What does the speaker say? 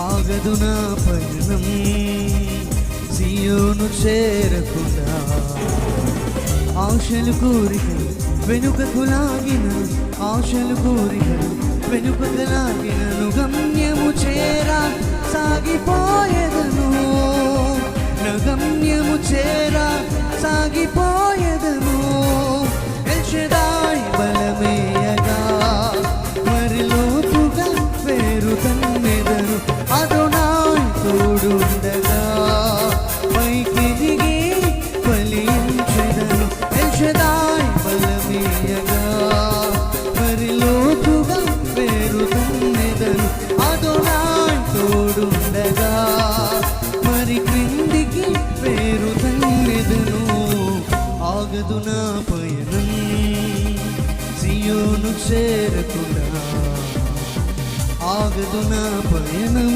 ఆగదు నా పయనం సియోను చేరకుండా. ఆశలు కోరికలు వెనుకకు లాగిన, ఆశలు కోరికలు వెనుకకు లాగినను గమ్యము చేరా సాగిపోయేదను, గమ్యము చేరా సాగిపోయేదను. ఎల్ షదాయ్ బలమేయగా మరి లోతుగా వేరు తన్నెదను, అదోనాయ్ తోడుండగా పైకి దిగి ఫలించెదను. ఎల్ షదాయ్ బలమేయగా మరి లోతుగా వేరు తన్నెదను, అదోనాయ్ తోడుండగా మరి క్రిందికి వేరు తన్నెదను. ఆగదు నా పయనం సియోను చేరకుండా, ఆగదు నా పయనం